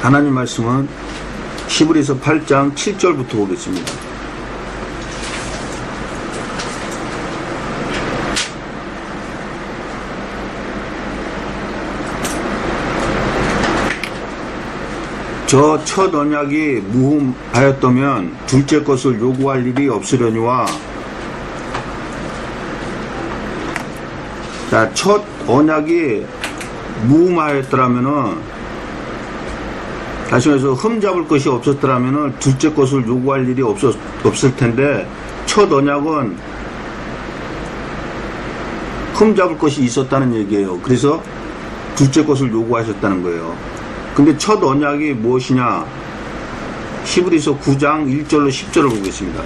하나님 말씀은 히브리서 8장 7절부터 보겠습니다. 저 첫 언약이 무흠하였다면 둘째 것을 요구할 일이 없으려니와, 자, 첫 언약이 무흠하였더라면은, 다시 말해서 흠잡을 것이 없었더라면은 둘째 것을 요구할 일이 없을 텐데, 첫 언약은 흠잡을 것이 있었다는 얘기예요. 그래서 둘째 것을 요구하셨다는 거예요. 근데 첫 언약이 무엇이냐? 히브리서 9장 1절로 10절을 보겠습니다.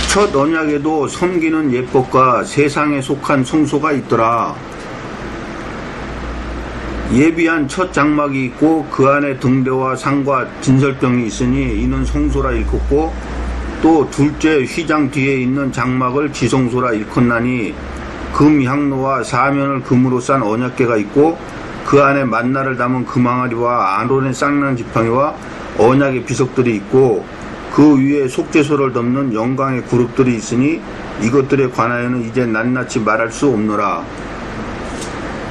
첫 언약에도 섬기는 예법과 세상에 속한 성소가 있더라. 예비한 첫 장막이 있고 그 안에 등대와 상과 진설병이 있으니 이는 성소라 일컫고, 또 둘째 휘장 뒤에 있는 장막을 지성소라 일컫나니, 금 향로와 사면을 금으로 싼 언약궤가 있고 그 안에 만나를 담은 금항아리와 아론의 쌍난 지팡이와 언약의 비석들이 있고, 그 위에 속죄소를 덮는 영광의 그룹들이 있으니 이것들에 관하여는 이제 낱낱이 말할 수 없노라.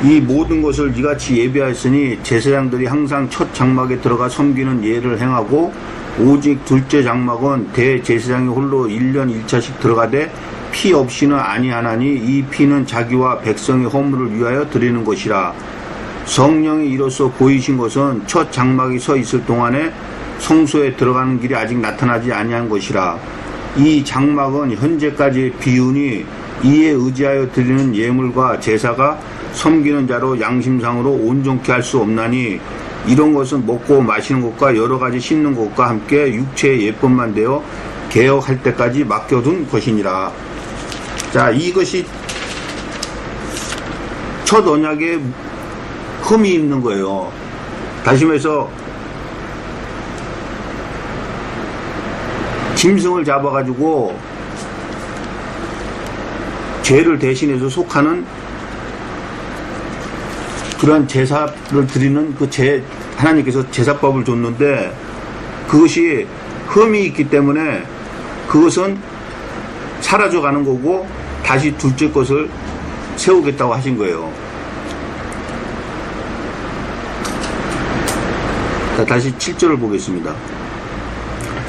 이 모든 것을 이같이 예비하였으니 제사장들이 항상 첫 장막에 들어가 섬기는 예를 행하고, 오직 둘째 장막은 대제사장이 홀로 1년 1차씩 들어가되 피 없이는 아니하나니, 이 피는 자기와 백성의 허물을 위하여 드리는 것이라. 성령이 이로써 보이신 것은 첫 장막이 서 있을 동안에 성소에 들어가는 길이 아직 나타나지 아니한 것이라. 이 장막은 현재까지의 비유니, 이에 의지하여 드리는 예물과 제사가 섬기는 자로 양심상으로 온전케 할 수 없나니, 이런 것은 먹고 마시는 것과 여러 가지 씻는 것과 함께 육체의 예법만 되어 개혁할 때까지 맡겨둔 것이니라. 자, 이것이 첫 언약에 흠이 있는 거예요. 다시 말해서 짐승을 잡아가지고 죄를 대신해서 속하는 그러한 제사를 드리는 하나님께서 제사법을 줬는데, 그것이 흠이 있기 때문에 그것은 사라져 가는 거고 다시 둘째 것을 세우겠다고 하신 거예요. 자, 다시 7절을 보겠습니다.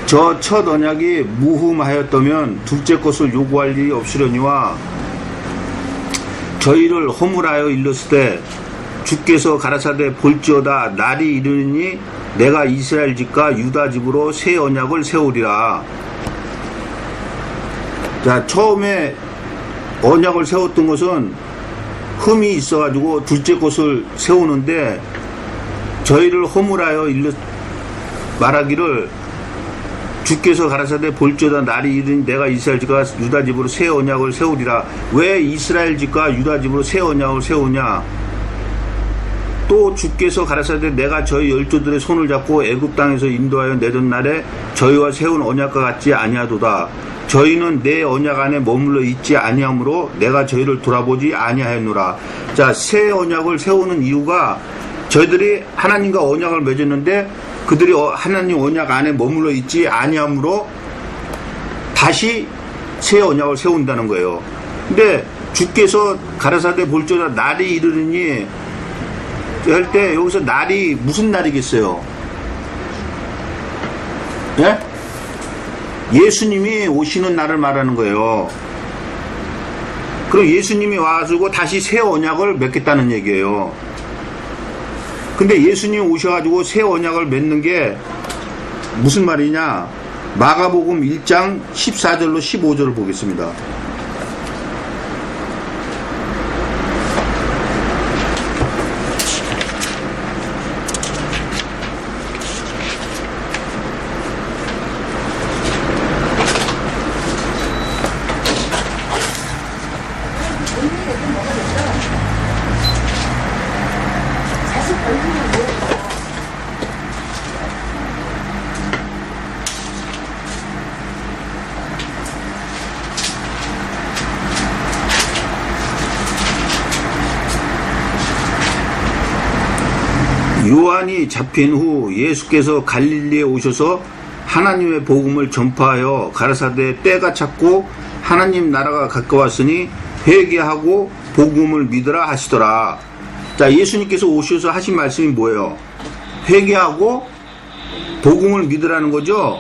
저 첫 언약이 무흠하였다면 둘째 것을 요구할 일이 없으려니와, 저희를 허물하여 일렀을 때 주께서 가라사대 볼지어다 날이 이르니 내가 이스라엘 집과 유다 집으로 새 언약을 세우리라. 자, 처음에 언약을 세웠던 것은 흠이 있어가지고 둘째 것을 세우는데, 저희를 허물하여 말하기를 주께서 가라사대 볼지어다 날이 이르니 내가 이스라엘 집과 유다 집으로 새 언약을 세우리라. 왜 이스라엘 집과 유다 집으로 새 언약을 세우냐? 또 주께서 가라사대 내가 저희 열조들의 손을 잡고 애굽 땅에서 인도하여 내던 날에 저희와 세운 언약과 같지 아니하도다. 저희는 내 언약 안에 머물러 있지 아니하므로 내가 저희를 돌아보지 아니하였노라. 자, 새 언약을 세우는 이유가, 저희들이 하나님과 언약을 맺었는데 그들이 하나님 언약 안에 머물러 있지 아니하므로 다시 새 언약을 세운다는 거예요. 근데 주께서 가라사대 볼지어다 날이 이르르니 할 때 여기서 날이 무슨 날이겠어요? 예? 예수님이 오시는 날을 말하는 거예요. 그럼 예수님이 와가지고 다시 새 언약을 맺겠다는 얘기예요. 근데 예수님이 오셔가지고 새 언약을 맺는 게 무슨 말이냐? 마가복음 1장 14절로 15절을 보겠습니다. 요한이 잡힌 후 예수께서 갈릴리에 오셔서 하나님의 복음을 전파하여 가라사대 때가 찼고 하나님 나라가 가까웠으니 회개하고 복음을 믿으라 하시더라. 자, 예수님께서 오셔서 하신 말씀이 뭐예요? 회개하고 복음을 믿으라는 거죠.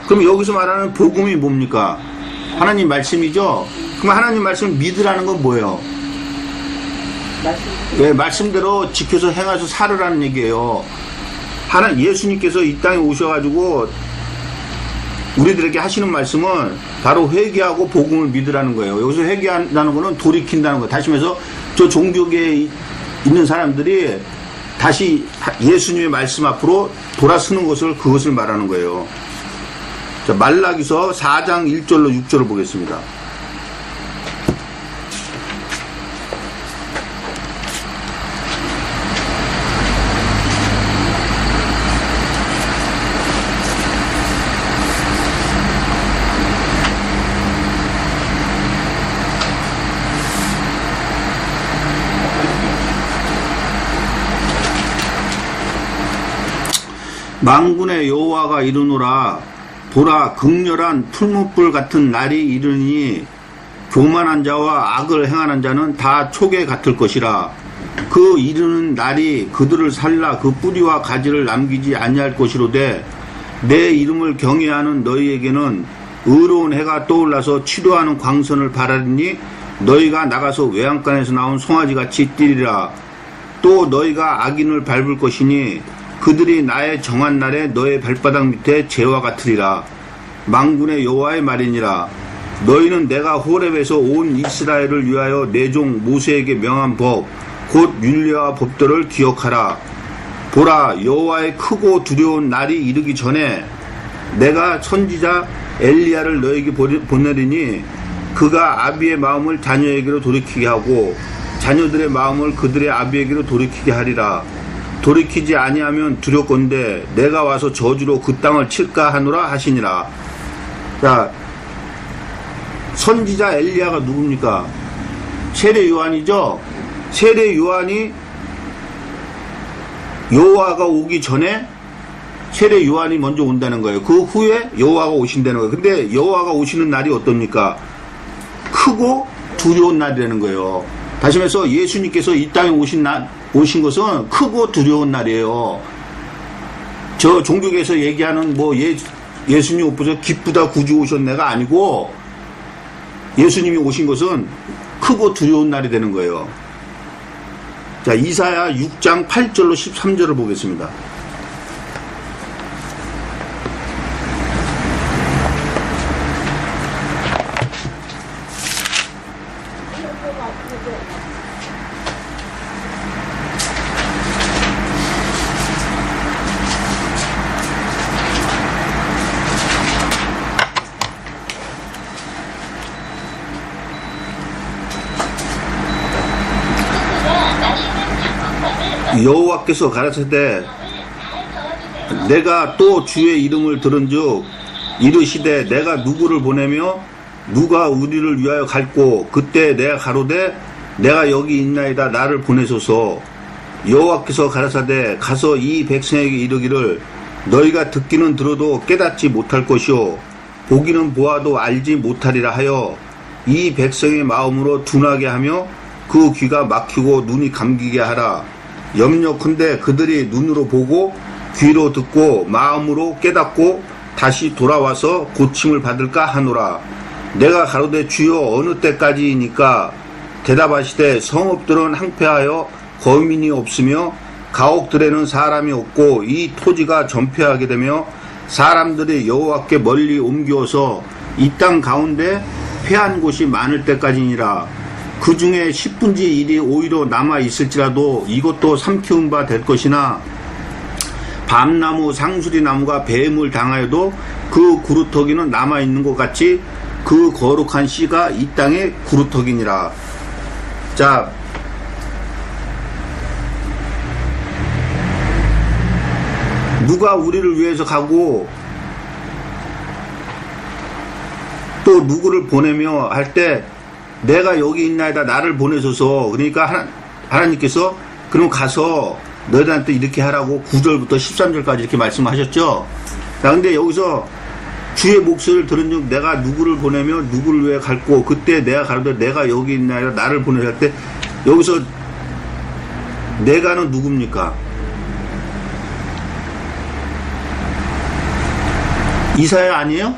그럼 여기서 말하는 복음이 뭡니까? 하나님 말씀이죠. 그럼 하나님 말씀을 믿으라는 건 뭐예요? 예, 말씀대로 지켜서 행하셔서 살으라는 얘기예요. 예수님께서 이 땅에 오셔가지고 우리들에게 하시는 말씀은 바로 회개하고 복음을 믿으라는 거예요. 여기서 회개한다는 거는 돌이킨다는 거예요. 다시 말해서 저 종교계에 있는 사람들이 다시 예수님의 말씀 앞으로 돌아서는 그것을 말하는 거예요. 자, 말라기서 4장 1절로 6절을 보겠습니다. 만군의 여호와가 이르노라. 보라, 극렬한 풀무불 같은 날이 이르니 교만한 자와 악을 행하는 자는 다 촉에 같을 것이라. 그 이르는 날이 그들을 살라 그 뿌리와 가지를 남기지 아니할 것이로되 내 이름을 경외하는 너희에게는 의로운 해가 떠올라서 치료하는 광선을 바라리니 너희가 나가서 외양간에서 나온 송아지같이 뛰리라. 또 너희가 악인을 밟을 것이니 그들이 나의 정한 날에 너의 발바닥 밑에 재와 같으리라. 만군의 여호와의 말이니라. 너희는 내가 호렙에서 온 이스라엘을 위하여 내 종 모세에게 명한 법 곧 율례와 법도를 기억하라. 보라, 여호와의 크고 두려운 날이 이르기 전에 내가 선지자 엘리야를 너에게 보내리니 그가 아비의 마음을 자녀에게로 돌이키게 하고 자녀들의 마음을 그들의 아비에게로 돌이키게 하리라. 돌이키지 아니하면 두렵건대 내가 와서 저주로 그 땅을 칠까 하노라 하시니라. 자, 선지자 엘리야가 누굽니까? 세례 요한이죠. 세례 요한이 여호와가 오기 전에 세례 요한이 먼저 온다는 거예요. 그 후에 여호와가 오신다는 거예요. 근데 여호와가 오시는 날이 어떻습니까? 크고 두려운 날이라는 거예요. 다시 말해서 예수님께서 이 땅에 오신 것은 크고 두려운 날이에요. 저 종교계에서 얘기하는 예수님 오셔서 기쁘다 구주 오셨네가 아니고 예수님이 오신 것은 크고 두려운 날이 되는 거예요. 자, 이사야 6장 8절로 13절을 보겠습니다. 여호와께서 가라사대 내가 또 주의 이름을 들은즉 이르시되 내가 누구를 보내며 누가 우리를 위하여 갈고 그때 내가 가로되 내가 여기 있나이다 나를 보내소서. 여호와께서 가라사대 가서 이 백성에게 이르기를 너희가 듣기는 들어도 깨닫지 못할 것이요 보기는 보아도 알지 못하리라 하여 이 백성의 마음으로 둔하게 하며 그 귀가 막히고 눈이 감기게 하라. 염려컨대 그들이 눈으로 보고 귀로 듣고 마음으로 깨닫고 다시 돌아와서 고침을 받을까 하노라. 내가 가로되 주여 어느 때까지이니까 대답하시되 성읍들은 항폐하여 거민이 없으며 가옥들에는 사람이 없고 이 토지가 전폐하게 되며 사람들이 여호와께 멀리 옮겨서 이 땅 가운데 패한 곳이 많을 때까지니라. 그 중에 10분의 1이 오히려 남아 있을지라도 이것도 삼키운 바 될 것이나 밤나무 상수리 나무가 뱀을 당하여도 그 구루터기는 남아 있는 것 같이 그 거룩한 씨가 이 땅의 구루터기니라. 자, 누가 우리를 위해서 가고 또 누구를 보내며 할 때 내가 여기 있나이다 나를 보내소서. 그러니까 하나님께서 그럼 가서 너희들한테 이렇게 하라고 9절부터 13절까지 이렇게 말씀하셨죠. 자, 근데 여기서 주의 목소리를 들은 즉 내가 누구를 보내며 누구를 위해 갈고 그때 내가 가로되 내가 여기 있나이라 나를 보내라 할 때 여기서 내가는 누굽니까? 이사야 아니에요?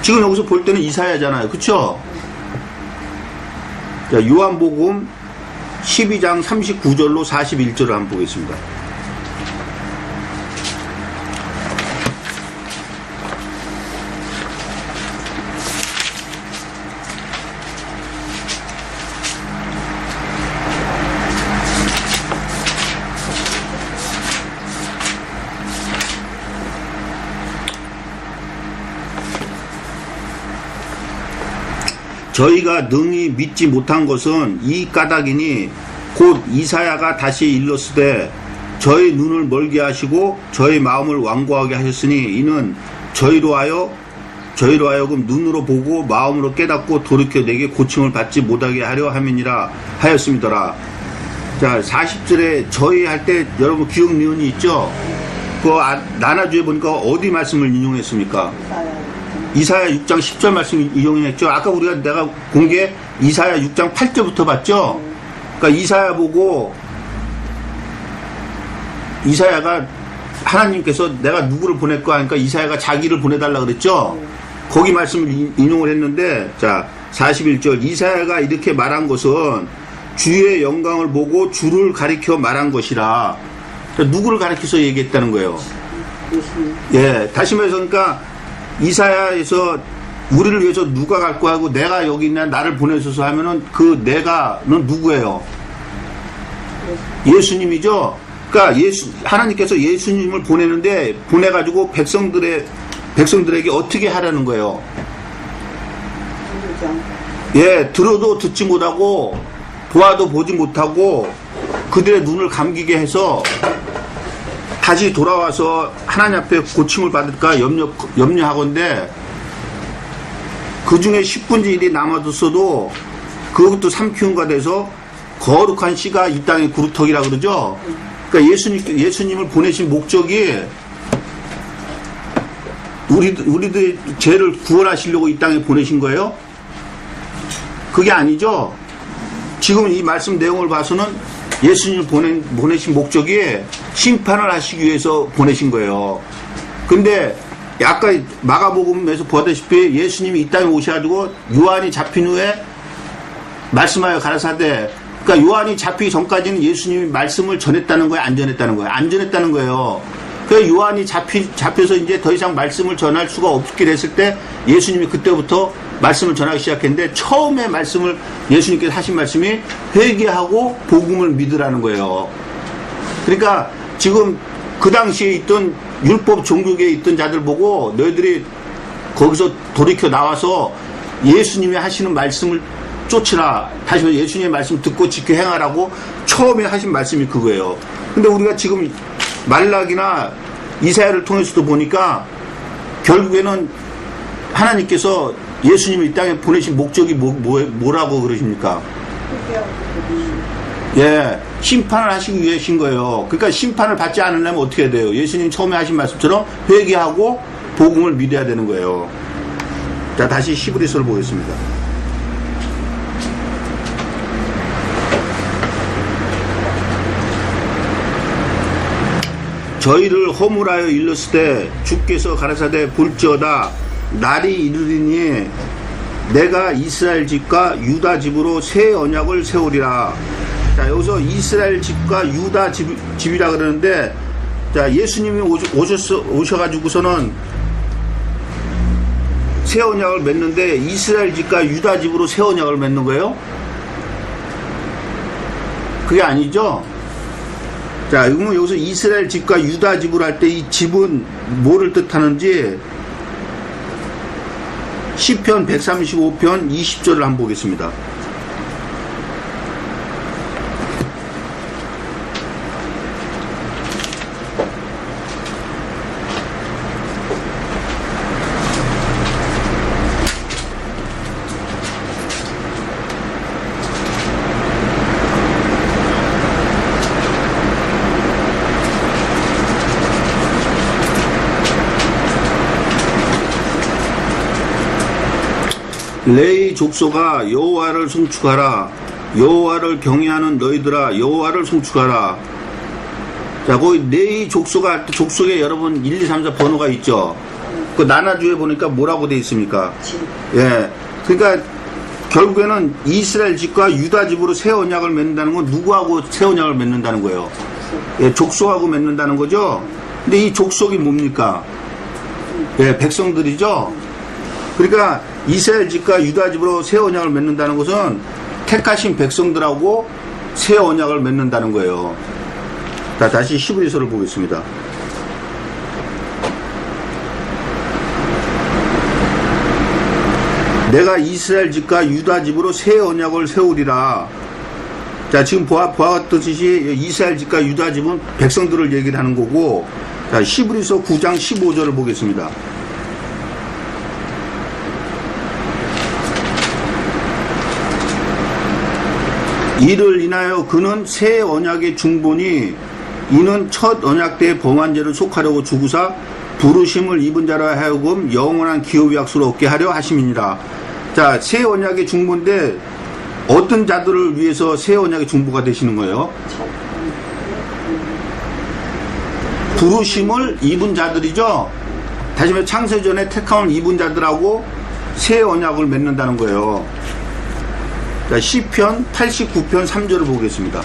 지금 여기서 볼 때는 이사야잖아요. 그쵸? 자, 요한복음 12장 39절로 41절을 한번 보겠습니다. 저희가 능히 믿지 못한 것은 이 까닭이니 곧 이사야가 다시 일렀으되 저희 눈을 멀게 하시고 저희 마음을 완고하게 하셨으니 이는 저희로 하여금 눈으로 보고 마음으로 깨닫고 돌이켜 내게 고침을 받지 못하게 하려 함이니라 하였음이더라. 자, 40절에 저희 할 때 여러분 기억 니은이 있죠? 그 나나주에 보니까 어디 말씀을 인용했습니까? 이사야 6장 10절 말씀 인용했죠. 아까 내가 공개 이사야 6장 8절부터 봤죠. 그러니까 이사야 보고 이사야가 하나님께서 내가 누구를 보낼까 하니까 이사야가 자기를 보내달라 그랬죠. 거기 말씀을 인용을 했는데 자 41절 이사야가 이렇게 말한 것은 주의 영광을 보고 주를 가리켜 말한 것이라. 누구를 가리켜서 얘기했다는 거예요. 예, 다시 말해서 그러니까 이사야에서 우리를 위해서 누가 갈 거야 하고 내가 여기 있냐 나를 보내셔서 하면은 그 내가는 누구예요? 예수님이죠. 그러니까 하나님께서 예수님을 보내는데 보내가지고 백성들에게 어떻게 하라는 거예요? 예, 들어도 듣지 못하고 보아도 보지 못하고 그들의 눈을 감기게 해서 다시 돌아와서 하나님 앞에 고침을 받을까 염려하건대 그 중에 10분의 1이 남아뒀어도 그것도 삼키운가 돼서 거룩한 씨가 이 땅의 구루터기라 그러죠. 그러니까 예수님을 보내신 목적이 우리들의 죄를 구원하시려고 이 땅에 보내신 거예요? 그게 아니죠. 지금 이 말씀 내용을 봐서는 예수님을 보내신 목적이 심판을 하시기 위해서 보내신 거예요. 근데 아까 마가복음에서 보다시피 예수님이 이 땅에 오셔가지고 요한이 잡힌 후에 말씀하여 가라사대, 그러니까 요한이 잡히기 전까지는 예수님이 말씀을 전했다는 거예요? 안 전했다는 거예요? 안 전했다는 거예요. 그래서 요한이 잡혀서 이제 더 이상 말씀을 전할 수가 없게 됐을 때 예수님이 그때부터 말씀을 전하기 시작했는데 처음에 말씀을 예수님께서 하신 말씀이 회개하고 복음을 믿으라는 거예요. 그러니까 지금 그 당시에 있던 율법 종교계에 있던 자들 보고 너희들이 거기서 돌이켜 나와서 예수님이 하시는 말씀을 쫓으라. 다시 예수님의 말씀 듣고 지켜 행하라고 처음에 하신 말씀이 그거예요. 근데 우리가 지금 말락이나 이사야를 통해서도 보니까 결국에는 하나님께서 예수님을 이 땅에 보내신 목적이 뭐라고 그러십니까? 예, 심판을 하시기 위해신 거예요. 그러니까 심판을 받지 않으려면 어떻게 해야 돼요? 예수님 처음에 하신 말씀처럼 회개하고 복음을 믿어야 되는 거예요. 자, 다시 히브리서를 보겠습니다. 저희를 허물하여 일렀을 때 주께서 가라사대 볼지어다 날이 이르리니 내가 이스라엘 집과 유다 집으로 새 언약을 세우리라. 자, 여기서 이스라엘 집과 유다 집이라 그러는데, 자, 예수님이 오셔가지고서는 새 언약을 맺는데 이스라엘 집과 유다 집으로 새 언약을 맺는 거예요? 그게 아니죠? 자, 그러면 여기서 이스라엘 집과 유다 집으로 할 때 이 집은 뭐를 뜻하는지 시편 135편 20절을 한번 보겠습니다. 레위 족속아 여호와를 송축하라. 여호와를 경외하는 너희들아 여호와를 송축하라. 자, 거기 레위 족속에 여러분 1, 2, 3, 4 번호가 있죠. 그 나나주에 보니까 뭐라고 돼 있습니까? 예. 그러니까 결국에는 이스라엘 집과 유다 집으로 새 언약을 맺는다는 건 누구하고 새 언약을 맺는다는 거예요? 예, 족속하고 맺는다는 거죠. 근데 이 족속이 뭡니까? 예, 백성들이죠. 그러니까 이스라엘 집과 유다 집으로 새 언약을 맺는다는 것은 택하신 백성들하고 새 언약을 맺는다는 거예요. 자, 다시 히브리서를 보겠습니다. 내가 이스라엘 집과 유다 집으로 새 언약을 세우리라. 자, 지금 보았듯이 이스라엘 집과 유다 집은 백성들을 얘기를 하는 거고, 자, 히브리서 9장 15절을 보겠습니다. 이를 인하여 그는 새 언약의 중본이 이는 첫 언약 때 범한 죄를 속하려고 주구사 부르심을 입은 자로 하여금 영원한 기업의 약속을 얻게 하려 하심이니라. 자, 새 언약의 중보인데 어떤 자들을 위해서 새 언약의 중보가 되시는 거예요? 부르심을 입은 자들이죠. 다시 말해 창세전에 택함을 입은 자들하고 새 언약을 맺는다는 거예요. 자, 시편 89편 3절을 보겠습니다.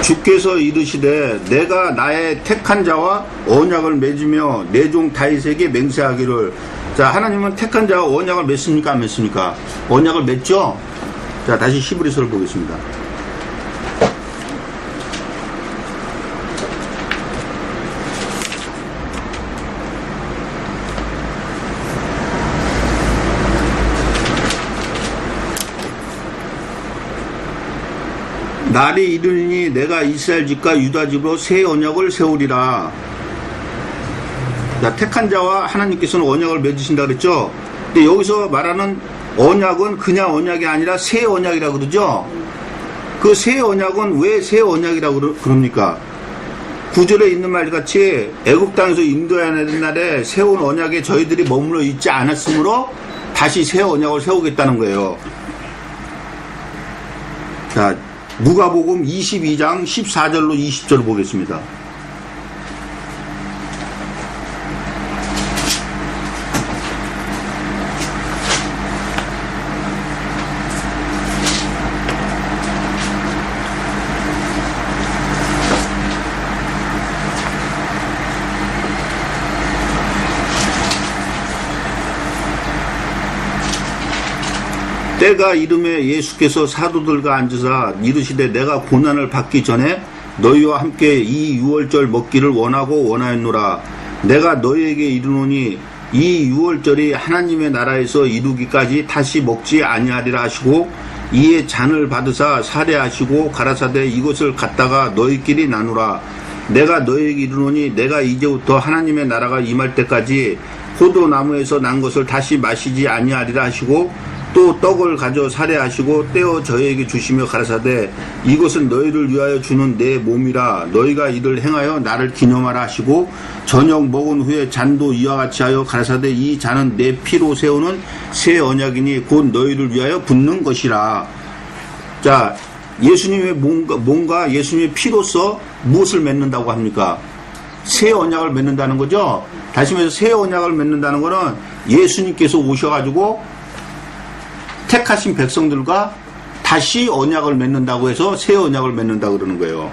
주께서 이르시되 내가 나의 택한 자와 언약을 맺으며 내 종 다윗에게 맹세하기를. 자, 하나님은 택한 자와 언약을 맺습니까 안 맺습니까? 언약을 맺죠. 자, 다시 히브리서를 보겠습니다. 날이 이르니 내가 이스라엘 집과 유다 집으로 새 언약을 세우리라. 자, 택한 자와 하나님께서는 언약을 맺으신다 그랬죠. 근데 여기서 말하는 언약은 그냥 언약이 아니라 새 언약이라고 그러죠. 그 새 언약은 왜 새 언약이라고 그럽니까? 9절에 있는 말같이 애굽 땅에서 인도하는 날에 세운 언약에 저희들이 머물러 있지 않았으므로 다시 새 언약을 세우겠다는 거예요. 자, 누가복음 22장 14절로 20절을 보겠습니다. 때가 이름에 예수께서 사도들과 앉으사 이르시되 내가 고난을 받기 전에 너희와 함께 이 유월절 먹기를 원하고 원하였노라. 내가 너희에게 이르노니 이 유월절이 하나님의 나라에서 이루기까지 다시 먹지 아니하리라 하시고 이에 잔을 받으사 살해하시고 가라사대 이것을 갖다가 너희끼리 나누라. 내가 너희에게 이르노니 내가 이제부터 하나님의 나라가 임할 때까지 포도나무에서 난 것을 다시 마시지 아니하리라 하시고 또 떡을 가져 살해하시고 떼어 저희에게 주시며 가라사대 이것은 너희를 위하여 주는 내 몸이라. 너희가 이를 행하여 나를 기념하라 하시고 저녁 먹은 후에 잔도 이와 같이 하여 가라사대 이 잔은 내 피로 세우는 새 언약이니 곧 너희를 위하여 붓는 것이라. 자, 예수님의 몸과 예수님의 피로서 무엇을 맺는다고 합니까? 새 언약을 맺는다는 거죠. 다시 말해서 새 언약을 맺는다는 거는 예수님께서 오셔가지고 택하신 백성들과 다시 언약을 맺는다고 해서 새 언약을 맺는다고 그러는 거예요.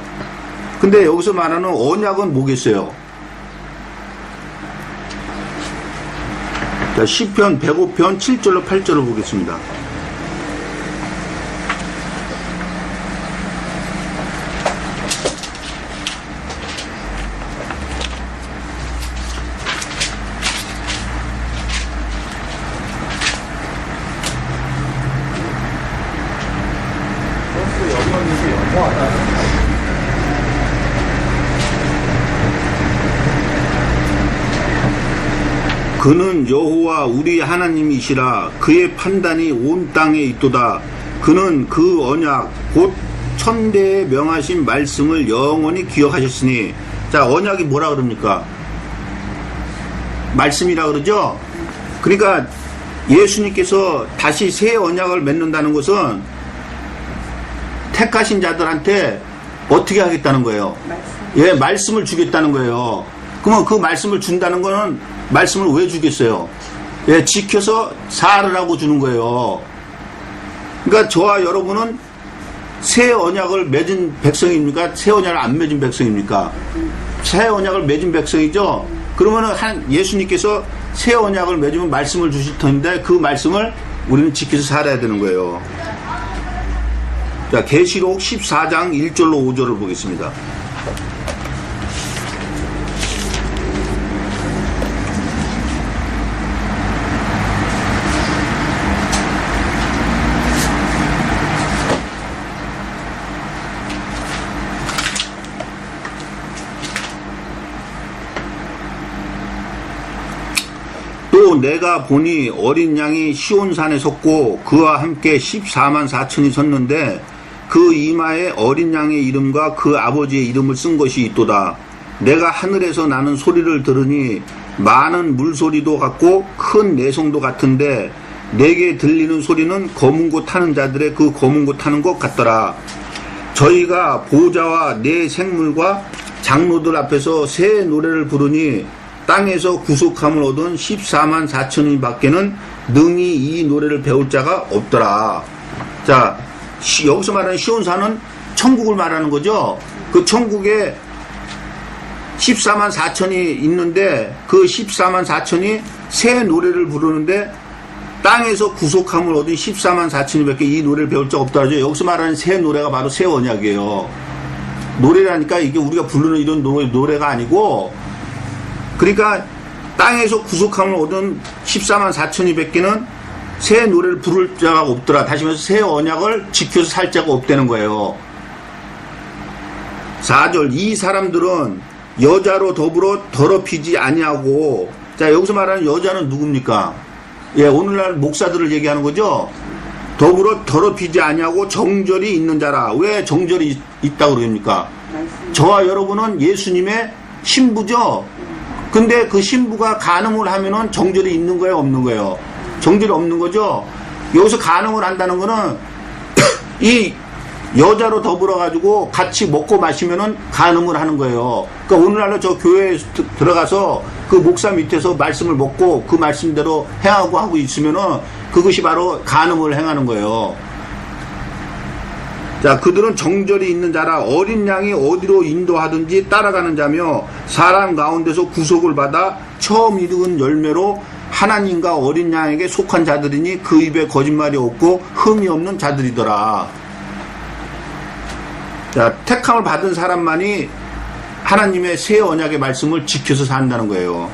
근데 여기서 말하는 언약은 뭐겠어요? 자, 시편 105편 7절로 8절을 보겠습니다. 그는 여호와 우리 하나님이시라. 그의 판단이 온 땅에 있도다. 그는 그 언약 곧 천대에 명하신 말씀을 영원히 기억하셨으니. 자, 언약이 뭐라 그럽니까? 말씀이라 그러죠. 그러니까 예수님께서 다시 새 언약을 맺는다는 것은 택하신 자들한테 어떻게 하겠다는 거예요? 예, 말씀을 주겠다는 거예요. 그러면 그 말씀을 준다는 거는 말씀을 왜 주겠어요? 예, 지켜서 살으라고 주는 거예요. 그러니까 저와 여러분은 새 언약을 맺은 백성입니까? 새 언약을 안 맺은 백성입니까? 새 언약을 맺은 백성이죠? 그러면은 예수님께서 새 언약을 맺으면 말씀을 주실 텐데 그 말씀을 우리는 지켜서 살아야 되는 거예요. 자, 계시록 14장 1절로 5절을 보겠습니다. 또 내가 보니 어린 양이 시온산에 섰고 그와 함께 14만 4천이 섰는데 그 이마에 어린 양의 이름과 그 아버지의 이름을 쓴 것이 있도다. 내가 하늘에서 나는 소리를 들으니 많은 물소리도 같고 큰 내성도 같은데 내게 들리는 소리는 검은 곳 타는 자들의 그 검은 곳 타는 것 같더라. 저희가 보좌와 내 생물과 장로들 앞에서 새 노래를 부르니 땅에서 구속함을 얻은 14만 4천인 밖에는 능히 이 노래를 배울 자가 없더라. 자, 여기서 말하는 시온산은 천국을 말하는 거죠. 그 천국에 14만 4천이 있는데 그 14만 4천이 새 노래를 부르는데 땅에서 구속함을 얻은 14만 4천이 밖에 이 노래를 배울 자가 없더라죠. 여기서 말하는 새 노래가 바로 새 언약이에요. 노래라니까 이게 우리가 부르는 이런 노래가 아니고, 그러니까 땅에서 구속함을 얻은 14만 4천이 밖에는 새 노래를 부를 자가 없더라. 다시 말해서 새 언약을 지켜서 살 자가 없다는 거예요. 4절, 이 사람들은 여자로 더불어 더럽히지 아니하고. 자, 여기서 말하는 여자는 누굽니까? 예, 오늘날 목사들을 얘기하는 거죠. 더불어 더럽히지 아니하고 정절이 있는 자라. 왜 정절이 있다고 그럽니까? 저와 여러분은 예수님의 신부죠. 근데 그 신부가 간음을 하면은 정절이 있는 거예요, 없는 거예요? 정절이 없는 거죠. 여기서 간음을 한다는 거는 이 여자로 더불어 가지고 같이 먹고 마시면은 간음을 하는 거예요. 그러니까 오늘날로 저 교회에 들어가서 그 목사 밑에서 말씀을 먹고 그 말씀대로 행하고 하고 있으면은 그것이 바로 간음을 행하는 거예요. 자, 그들은 정절이 있는 자라. 어린 양이 어디로 인도하든지 따라가는 자며 사람 가운데서 구속을 받아 처음 이룬 열매로 하나님과 어린 양에게 속한 자들이니 그 입에 거짓말이 없고 흠이 없는 자들이더라. 자, 택함을 받은 사람만이 하나님의 새 언약의 말씀을 지켜서 산다는 거예요.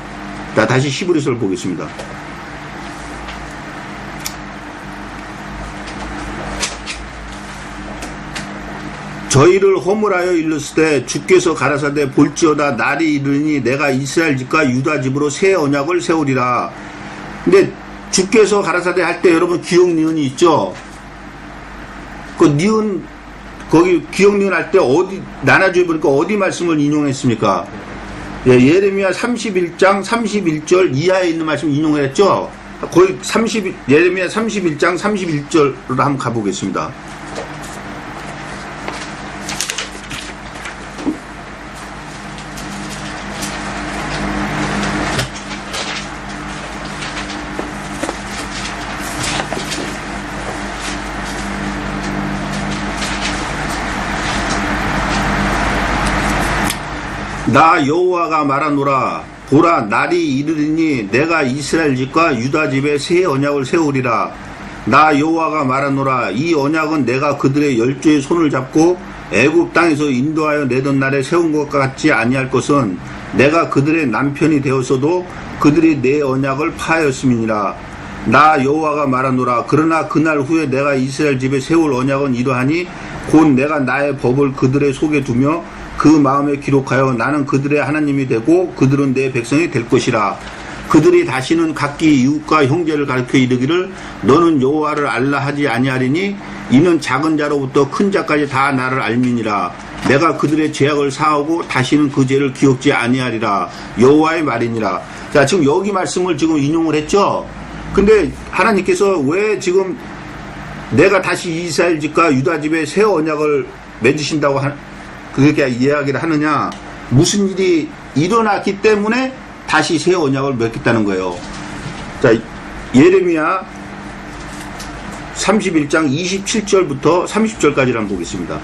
자, 다시 히브리서를 보겠습니다. 저희를 허물하여 일렀을 주께서 가라사대 볼지어다 날이 이르니 내가 이스라엘 집과 유다 집으로 새 언약을 세우리라. 근데 주께서 가라사대 할 때 여러분 기억 니은이 있죠. 그 니은 거기 기억 니은 할 때 어디 나눠줘 보니까 어디 말씀을 인용했습니까? 예, 예레미야 31장 31절 이하에 있는 말씀 인용을 했죠. 거의 예레미야 31장 31절로 한번 가보겠습니다. 나 여호와가 말하노라. 보라, 날이 이르리니 내가 이스라엘 집과 유다 집에 새 언약을 세우리라. 나 여호와가 말하노라. 이 언약은 내가 그들의 열조의 손을 잡고 애굽 땅에서 인도하여 내던 날에 세운 것과 같지 아니할 것은 내가 그들의 남편이 되었어도 그들이 내 언약을 파하였음이니라. 나 여호와가 말하노라. 그러나 그날 후에 내가 이스라엘 집에 세울 언약은 이러하니 곧 내가 나의 법을 그들의 속에 두며 그 마음에 기록하여 나는 그들의 하나님이 되고 그들은 내 백성이 될 것이라. 그들이 다시는 각기 이웃과 형제를 가르쳐 이르기를 너는 여호와를 알라 하지 아니하리니 이는 작은 자로부터 큰 자까지 다 나를 알미니라. 내가 그들의 죄악을 사하고 다시는 그 죄를 기억지 아니하리라. 여호와의 말이니라. 자, 지금 여기 말씀을 지금 인용을 했죠. 근데 하나님께서 왜 지금 내가 다시 이스라엘 집과 유다 집에 새 언약을 맺으신다고 그렇게 이야기를 하느냐? 무슨 일이 일어났기 때문에 다시 새 언약을 맺겠다는 거예요. 자, 예레미야 31장 27절부터 30절까지를 한번 보겠습니다.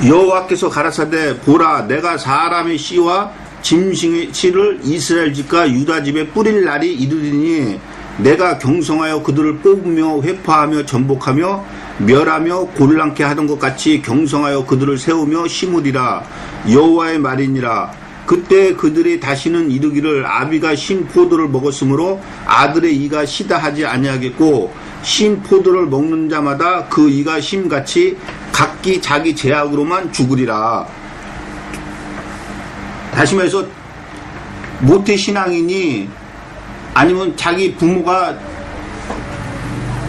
여호와께서 가라사대 보라 내가 사람의 씨와 짐승의 씨를 이스라엘 집과 유다 집에 뿌릴 날이 이르리니 내가 경성하여 그들을 뽑으며 회파하며 전복하며 멸하며 곤란케 하던 것 같이 경성하여 그들을 세우며 심으리라. 여호와의 말이니라. 그때 그들이 다시는 이르기를 아비가 신 포도를 먹었으므로 아들의 이가 시다 하지 아니하겠고 신 포도를 먹는 자마다 그 이가 심같이 각기 자기 죄악으로만 죽으리라. 다시 말해서 모태신앙이니 아니면 자기 부모가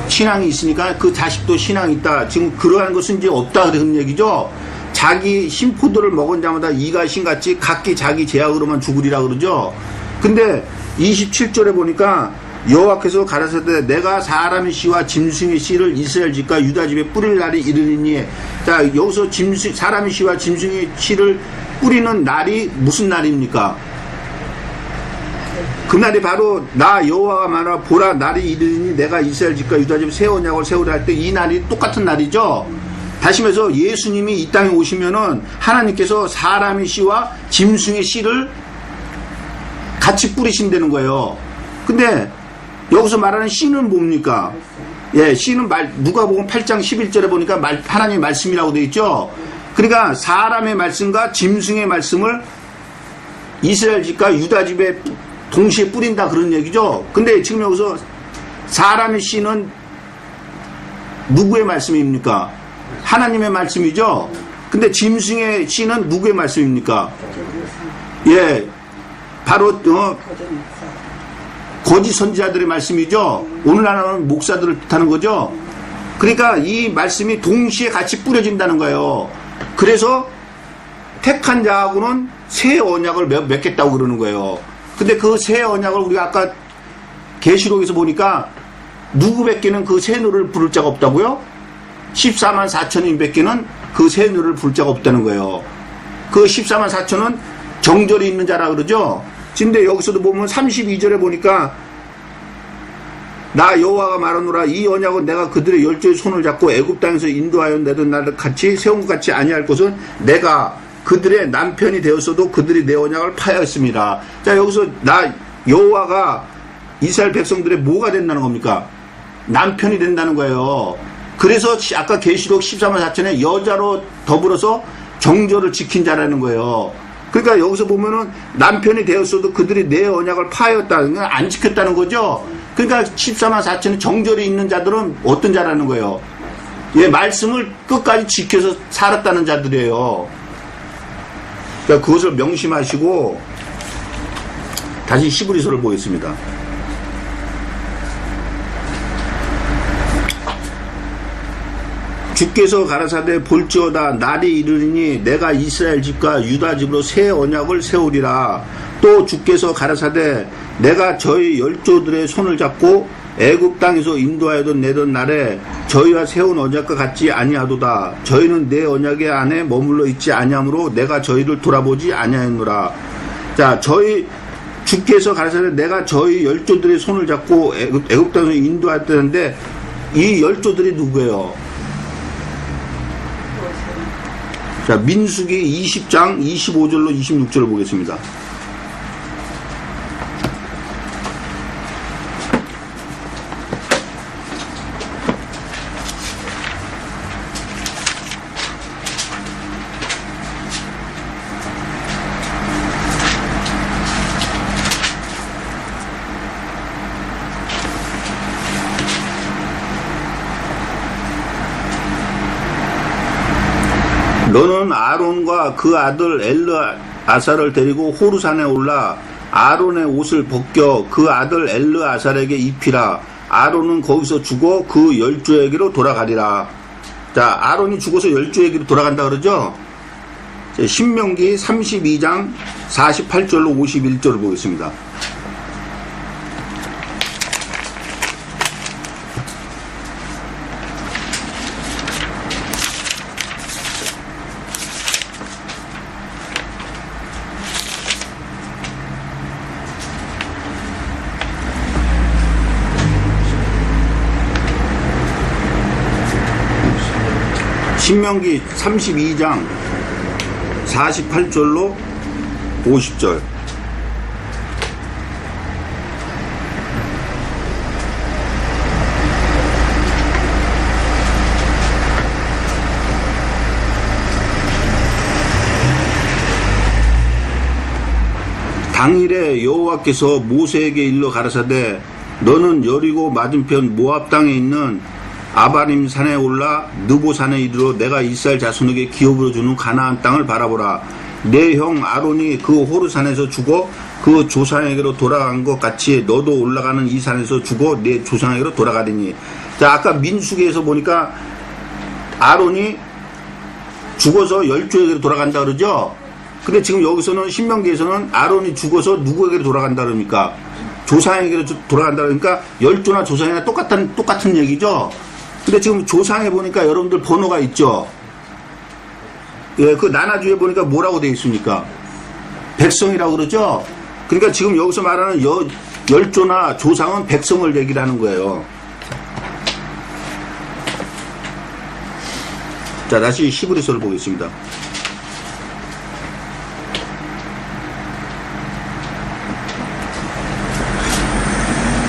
신앙이 있으니까 그 자식도 신앙이 있다. 지금 그러한 것은 이제 없다 그런 얘기죠. 자기 신포도를 먹은 자마다 이가 신같이 각기 자기 죄악으로만 죽으리라 그러죠. 근데 27절에 보니까 여호와께서 가라사대 내가 사람의 씨와 짐승의 씨를 이스라엘 집과 유다 집에 뿌릴 날이 이르리니. 자, 여기서 사람의 씨와 짐승의 씨를 뿌리는 날이 무슨 날입니까? 그날이 바로 나 여호와가 말하라 보라 날이 이르니 내가 이스라엘 집과 유다 집에 새 언약을 세우라 할 때 이 날이 똑같은 날이죠. 다시 말해서 예수님이 이 땅에 오시면은 하나님께서 사람의 씨와 짐승의 씨를 같이 뿌리신다는 거예요. 근데 여기서 말하는 씨는 뭡니까? 예, 씨는 누가복음 8장 11절에 보니까 하나님의 말씀이라고 되어 있죠. 그러니까 사람의 말씀과 짐승의 말씀을 이스라엘 집과 유다 집에 동시에 뿌린다 그런 얘기죠. 근데 지금 여기서 사람의 씨는 누구의 말씀입니까? 하나님의 말씀이죠. 근데 짐승의 씨는 누구의 말씀입니까? 예, 바로 거짓 선지자들의 말씀이죠. 오늘날은 목사들을 뜻하는 거죠. 그러니까 이 말씀이 동시에 같이 뿌려진다는 거예요. 그래서 택한 자하고는 새 언약을 맺겠다고 그러는 거예요. 근데 그 새 언약을 우리가 아까 계시록에서 보니까 누구밖에는 그 새 노래를 부를 자가 없다고요? 14만 4천인밖에는 그 새 노래를 부를 자가 없다는 거예요. 그 14만 4천은 정절이 있는 자라 그러죠. 근데 여기서도 보면 32절에 보니까 나 여호와가 말하노라 이 언약은 내가 그들의 열조의 손을 잡고 애굽 땅에서 인도하여 내던 나를 같이 세운 것 같이 아니할 것은 내가 그들의 남편이 되었어도 그들이 내 언약을 파하였습니다. 자, 여기서 나 여호와가 이스라엘 백성들의 뭐가 된다는 겁니까? 남편이 된다는 거예요. 그래서 아까 계시록 14만 4천에 여자로 더불어서 정절을 지킨 자라는 거예요. 그러니까 여기서 보면은 남편이 되었어도 그들이 내 언약을 파하였다는 건 안 지켰다는 거죠. 그러니까 14만 4천에 정절이 있는 자들은 어떤 자라는 거예요? 예, 말씀을 끝까지 지켜서 살았다는 자들이에요. 그러니까 그것을 명심하시고 다시 히브리서를 보겠습니다. 주께서 가라사대 볼지어다 날이 이르리니 내가 이스라엘 집과 유다 집으로 새 언약을 세우리라. 또 주께서 가라사대 내가 저희 열조들의 손을 잡고 애굽 땅에서 인도하여던 내던 날에 저희와 세운 언약과 같지 아니하도다. 저희는 내 언약의 안에 머물러 있지 아니하므로 내가 저희를 돌아보지 아니하였노라. 자, 주께서 가라사대 내가 저희 열조들의 손을 잡고 애굽 땅에서 인도하였다는데 이 열조들이 누구예요? 자, 민수기 20장 25절로 26절을 보겠습니다. 너는 아론과 그 아들 아살을 데리고 호르산에 올라 아론의 옷을 벗겨 그 아들 엘르아살에게 입히라. 아론은 거기서 죽어 그 10조에게로 돌아가리라. 자, 아론이 죽어서 10조에게로 돌아간다 그러죠? 신명기 32장 48절로 51절을 보겠습니다. 신명기 32장 48절로 50절. 당일에 여호와께서 모세에게 일러 가라사대 너는 여리고 맞은편 모압 땅에 있는 아바림 산에 올라 느보 산에 이르러 내가 이스라엘 자손에게 기업으로 주는 가나안 땅을 바라보라. 내 형 아론이 그 호르 산에서 죽어 그 조상에게로 돌아간 것 같이 너도 올라가는 이 산에서 죽어 내 조상에게로 돌아가리니. 자, 아까 민수기에서 보니까 아론이 죽어서 10조에게로 돌아간다 그러죠. 근데 지금 여기서는 신명기에서는 아론이 죽어서 누구에게로 돌아간다 그럽니까? 조상에게로 돌아간다 그러니까 10조나 조상이나 똑같은 얘기죠. 근데 지금 조상에 보니까 여러분들 번호가 있죠. 예, 그 나나주에 보니까 뭐라고 되어 있습니까? 백성이라고 그러죠. 그러니까 지금 여기서 말하는 열조나 조상은 백성을 얘기를 하는 거예요. 자, 다시 히브리서를 보겠습니다.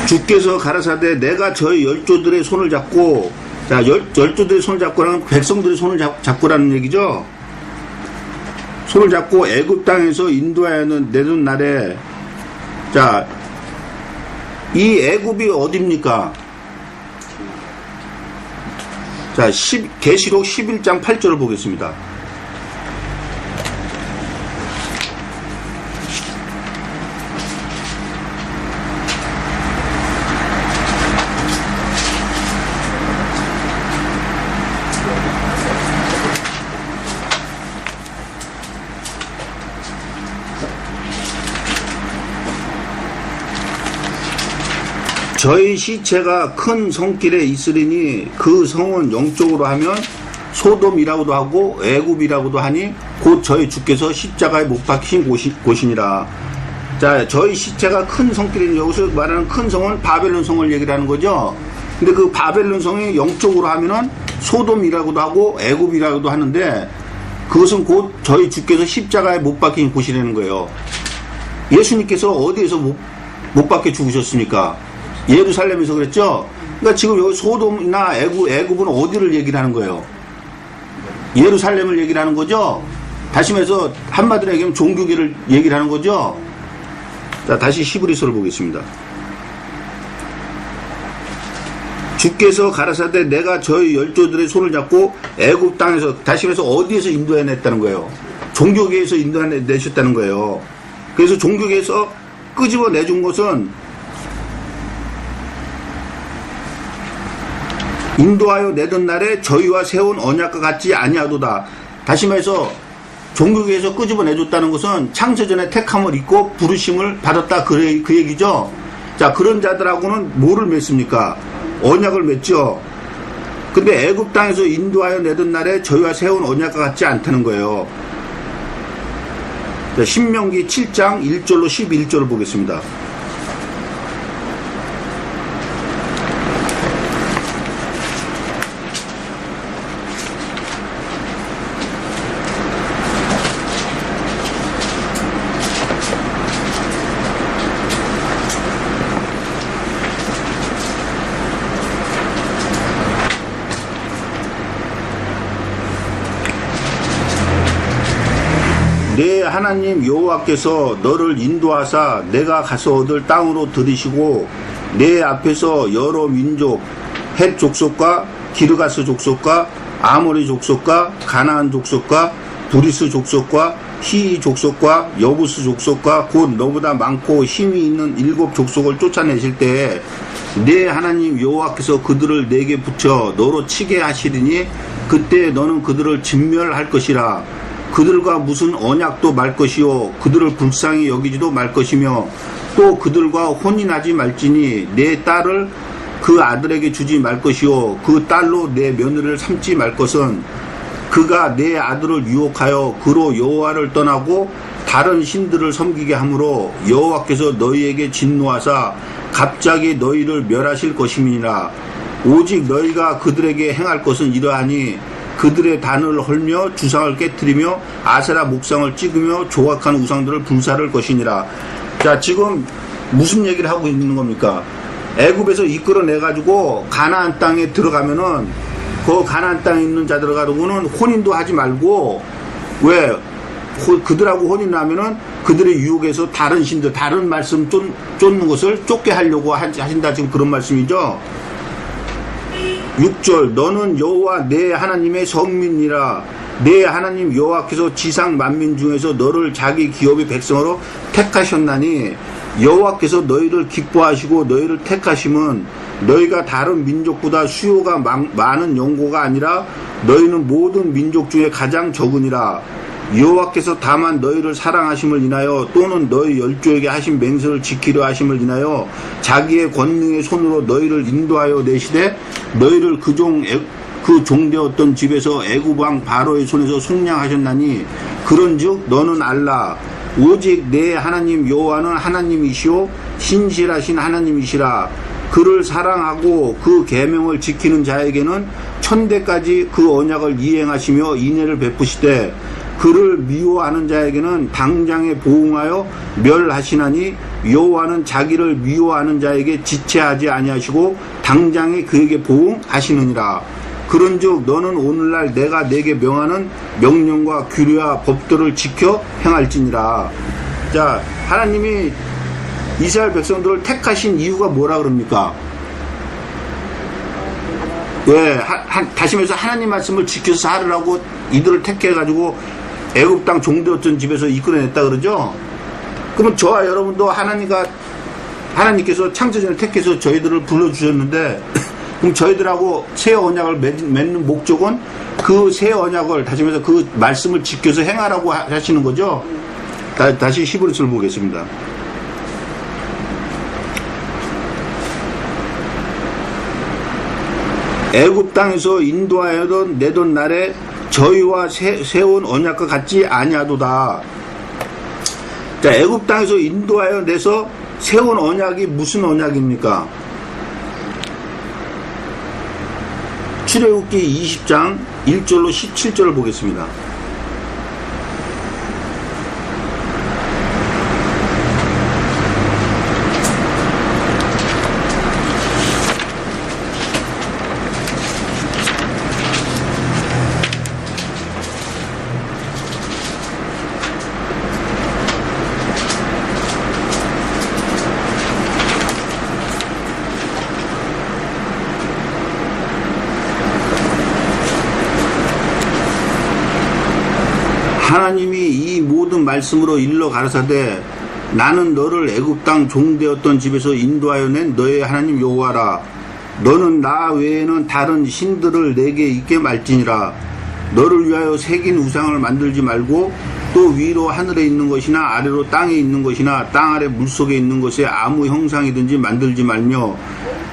주께서 가라사대 내가 저희 열조들의 손을 잡고, 자, 열조들의 손을 잡고라는 백성들의 손을 잡고라는 얘기죠. 손을 잡고 애굽 땅에서 인도하여 내던 날에, 자, 이 애굽이 어디입니까? 자, 계시록 11장 8절을 보겠습니다. 저희 시체가 큰 성길에 있으리니 그 성은 영적으로 하면 소돔이라고도 하고 애굽이라고도 하니 곧 저희 주께서 십자가에 못 박히신 곳이니라. 자, 저희 시체가 큰 성길에, 여기서 말하는 큰 성은 바벨론 성을 얘기를 하는 거죠. 근데 그 바벨론 성이 영적으로 하면은 소돔이라고도 하고 애굽이라고도 하는데 그것은 곧 저희 주께서 십자가에 못 박힌 곳이라는 거예요. 예수님께서 어디에서 못 박혀 죽으셨습니까? 예루살렘에서 그랬죠? 그러니까 지금 여기 소돔이나 애굽은 어디를 얘기를 하는 거예요? 예루살렘을 얘기를 하는 거죠? 다시 말해서 한마디로 얘기하면 종교계를 얘기를 하는 거죠? 자, 다시 히브리서를 보겠습니다. 주께서 가라사대 내가 저희 열조들의 손을 잡고 애굽 땅에서, 다시 말해서 어디에서 인도해냈다는 거예요? 종교계에서 인도해내셨다는 거예요. 그래서 종교계에서 끄집어 내준 것은 인도하여 내던 날에 저희와 세운 언약과 같지 아니하도다. 다시 말해서 종교계에서 끄집어 내줬다는 것은 창세전에 택함을 입고 부르심을 받았다 그 얘기죠. 자, 그런 자들하고는 뭐를 맺습니까? 언약을 맺죠. 근데 애굽 땅에서 인도하여 내던 날에 저희와 세운 언약과 같지 않다는 거예요. 자, 신명기 7장 1절로 11절을 보겠습니다. 내 하나님 여호와께서 너를 인도하사 내가 가서 얻을 땅으로 들이시고 내 앞에서 여러 민족 헷 족속과 기르가스 족속과 아모리 족속과 가나안 족속과 브리스 족속과 히 족속과 여부스 족속과 곧 너보다 많고 힘이 있는 7 족속을 쫓아내실 때에 내 하나님 여호와께서 그들을 내게 붙여 너로 치게 하시리니 그때 너는 그들을 진멸할 것이라. 그들과 무슨 언약도 말 것이요 그들을 불쌍히 여기지도 말 것이며 또 그들과 혼인하지 말지니 내 딸을 그 아들에게 주지 말 것이요 그 딸로 내 며느리를 삼지 말 것은 그가 내 아들을 유혹하여 그로 여호와를 떠나고 다른 신들을 섬기게 하므로 여호와께서 너희에게 진노하사 갑자기 너희를 멸하실 것임이니라. 오직 너희가 그들에게 행할 것은 이러하니 그들의 단을 헐며 주상을 깨뜨리며 아세라 목상을 찍으며 조각한 우상들을 불사를 것이니라. 자, 지금 무슨 얘기를 하고 있는 겁니까? 애굽에서 이끌어내가지고 가나안 땅에 들어가면은 그 가나안 땅에 있는 자들 가지고는 혼인도 하지 말고, 왜? 그들하고 혼인하면은 그들의 유혹에서 다른 신들, 다른 말씀 쫓는 것을 쫓게 하려고 하신다. 지금 그런 말씀이죠. 6절 너는 여호와 내 하나님의 성민이라. 내 하나님 여호와께서 지상 만민 중에서 너를 자기 기업의 백성으로 택하셨나니 여호와께서 너희를 기뻐하시고 너희를 택하심은 너희가 다른 민족보다 수요가 많은 영고가 아니라 너희는 모든 민족 중에 가장 적으니라. 여호와께서 다만 너희를 사랑하심을 인하여 또는 너희 열조에게 하신 맹세를 지키려 하심을 인하여 자기의 권능의 손으로 너희를 인도하여 내시되 너희를 그 종되었던 집에서 애굽 왕 바로의 손에서 속량하셨나니 그런즉 너는 알라. 오직 내 하나님 여호와는 하나님이시오 신실하신 하나님이시라. 그를 사랑하고 그 계명을 지키는 자에게는 천대까지 그 언약을 이행하시며 인애를 베푸시되 그를 미워하는 자에게는 당장에 보응하여 멸하시나니 여호와는 자기를 미워하는 자에게 지체하지 아니하시고 당장에 그에게 보응하시느니라. 그런즉 너는 오늘날 내가 내게 명하는 명령과 규례와 법도를 지켜 행할지니라. 자, 하나님이 이스라엘 백성들을 택하신 이유가 뭐라 그럽니까? 왜? 다시 말해서 하나님 말씀을 지켜서 살으라고 이들을 택해가지고 애굽 땅 종되었던 집에서 이끌어냈다 그러죠? 그러면 저와 여러분도 하나님께서 창조전에 택해서 저희들을 불러주셨는데 그럼 저희들하고 새 언약을 맺는 목적은 그 새 언약을 다시 말해서 그 말씀을 지켜서 행하라고 하시는 거죠? 다시 히브리서를 보겠습니다. 애굽 땅에서 인도하여 내던 날에 저희와 세운 언약과 같지 아니하도다. 자, 애굽 땅에서 인도하여 내서 세운 언약이 무슨 언약입니까? 출애굽기 20장 1절로 17절을 보겠습니다. 하나님이 이 모든 말씀으로 일러 가라사대 나는 너를 애굽 땅 종되었던 집에서 인도하여 낸 너의 하나님 여호와라. 너는 나 외에는 다른 신들을 내게 있게 말지니라. 너를 위하여 새긴 우상을 만들지 말고 또 위로 하늘에 있는 것이나 아래로 땅에 있는 것이나 땅 아래 물속에 있는 것에 아무 형상이든지 만들지 말며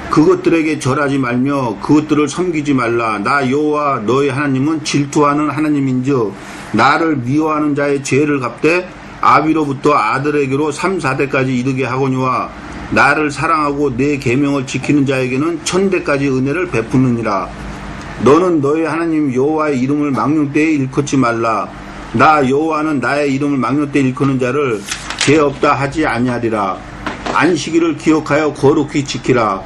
그것들에게 절하지 말며 그것들을 섬기지 말라. 나 여호와 너의 하나님은 질투하는 하나님인즉 나를 미워하는 자의 죄를 갚되 아비로부터 아들에게로 3, 4대까지 이르게 하거니와 나를 사랑하고 내 계명을 지키는 자에게는 1000대까지 은혜를 베푸느니라. 너는 너의 하나님 여호와의 이름을 망령되이 일컫지 말라. 나 여호와는 나의 이름을 망령되이 일컫는 자를 죄 없다 하지 아니하리라. 안식일을 기억하여 거룩히 지키라.